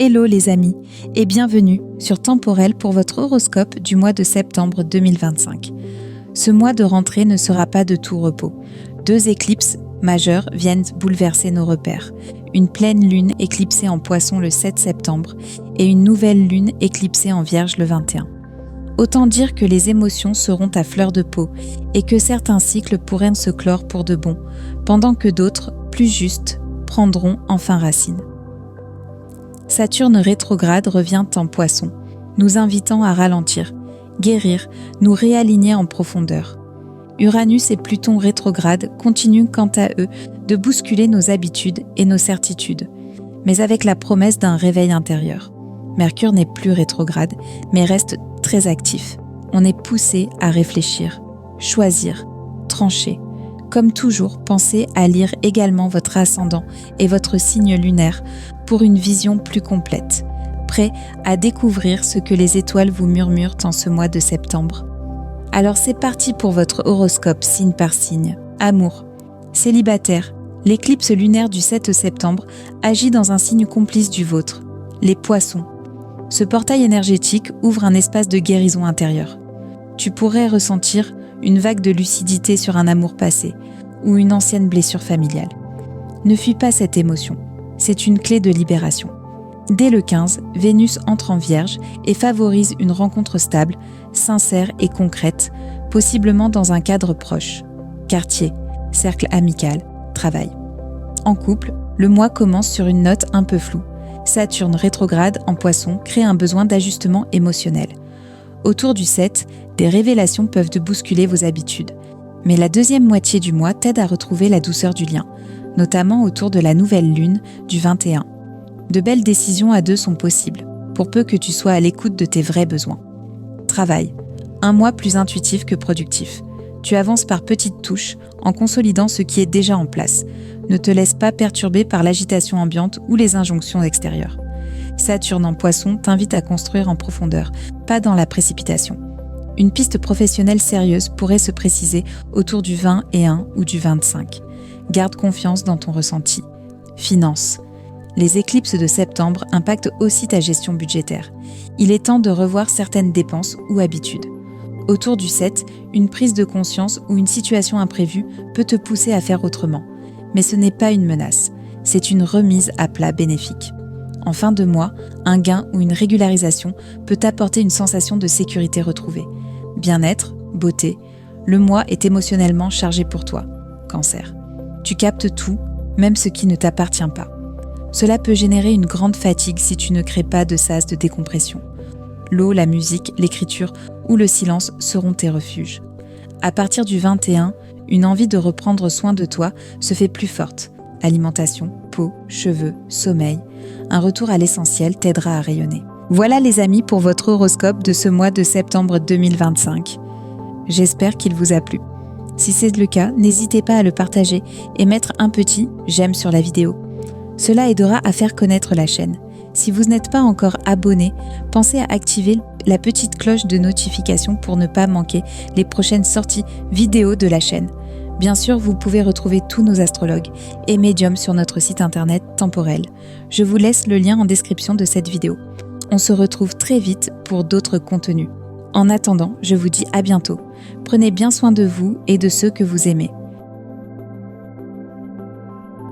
Hello les amis et bienvenue sur Temporel pour votre horoscope du mois de septembre 2025. Ce mois de rentrée ne sera pas de tout repos. 2 éclipses majeures viennent bouleverser nos repères. Une pleine lune éclipsée en Poisson le 7 septembre et une nouvelle lune éclipsée en Vierge le 21. Autant dire que les émotions seront à fleur de peau et que certains cycles pourraient se clore pour de bon, pendant que d'autres, plus justes, prendront enfin racine. Saturne rétrograde revient en Poisson, nous invitant à ralentir, guérir, nous réaligner en profondeur. Uranus et Pluton rétrograde continuent quant à eux de bousculer nos habitudes et nos certitudes, mais avec la promesse d'un réveil intérieur. Mercure n'est plus rétrograde, mais reste très actif. On est poussé à réfléchir, choisir, trancher. Comme toujours, pensez à lire également votre ascendant et votre signe lunaire pour une vision plus complète, prêt à découvrir ce que les étoiles vous murmurent en ce mois de septembre. Alors c'est parti pour votre horoscope signe par signe. Amour, célibataire, l'éclipse lunaire du 7 septembre agit dans un signe complice du vôtre, les Poissons. Ce portail énergétique ouvre un espace de guérison intérieure. Tu pourrais ressentir une vague de lucidité sur un amour passé ou une ancienne blessure familiale. Ne fuis pas cette émotion, c'est une clé de libération. Dès le 15, Vénus entre en Vierge et favorise une rencontre stable, sincère et concrète, possiblement dans un cadre proche. Quartier, cercle amical, travail. En couple, le mois commence sur une note un peu floue. Saturne rétrograde en Poisson crée un besoin d'ajustement émotionnel. Autour du 7, des révélations peuvent bousculer vos habitudes. Mais la deuxième moitié du mois t'aide à retrouver la douceur du lien, notamment autour de la nouvelle lune du 21. De belles décisions à 2 sont possibles, pour peu que tu sois à l'écoute de tes vrais besoins. Travail, un mois plus intuitif que productif. Tu avances par petites touches, en consolidant ce qui est déjà en place. Ne te laisse pas perturber par l'agitation ambiante ou les injonctions extérieures. Saturne en Poisson t'invite à construire en profondeur, pas dans la précipitation. Une piste professionnelle sérieuse pourrait se préciser autour du 21 ou du 25. Garde confiance dans ton ressenti. Finances. Les éclipses de septembre impactent aussi ta gestion budgétaire. Il est temps de revoir certaines dépenses ou habitudes. Autour du 7, une prise de conscience ou une situation imprévue peut te pousser à faire autrement. Mais ce n'est pas une menace, c'est une remise à plat bénéfique. En fin de mois, un gain ou une régularisation peut t'apporter une sensation de sécurité retrouvée. Bien-être, beauté, le mois est émotionnellement chargé pour toi. Cancer. Tu captes tout, même ce qui ne t'appartient pas. Cela peut générer une grande fatigue si tu ne crées pas de sas de décompression. L'eau, la musique, l'écriture ou le silence seront tes refuges. À partir du 21, une envie de reprendre soin de toi se fait plus forte. Alimentation, peau, cheveux, sommeil. Un retour à l'essentiel t'aidera à rayonner. Voilà les amis pour votre horoscope de ce mois de septembre 2025. J'espère qu'il vous a plu. Si c'est le cas, n'hésitez pas à le partager et mettre un petit « j'aime » sur la vidéo. Cela aidera à faire connaître la chaîne. Si vous n'êtes pas encore abonné, pensez à activer la petite cloche de notification pour ne pas manquer les prochaines sorties vidéo de la chaîne. Bien sûr, vous pouvez retrouver tous nos astrologues et médiums sur notre site internet Temporel. Je vous laisse le lien en description de cette vidéo. On se retrouve très vite pour d'autres contenus. En attendant, je vous dis à bientôt. Prenez bien soin de vous et de ceux que vous aimez.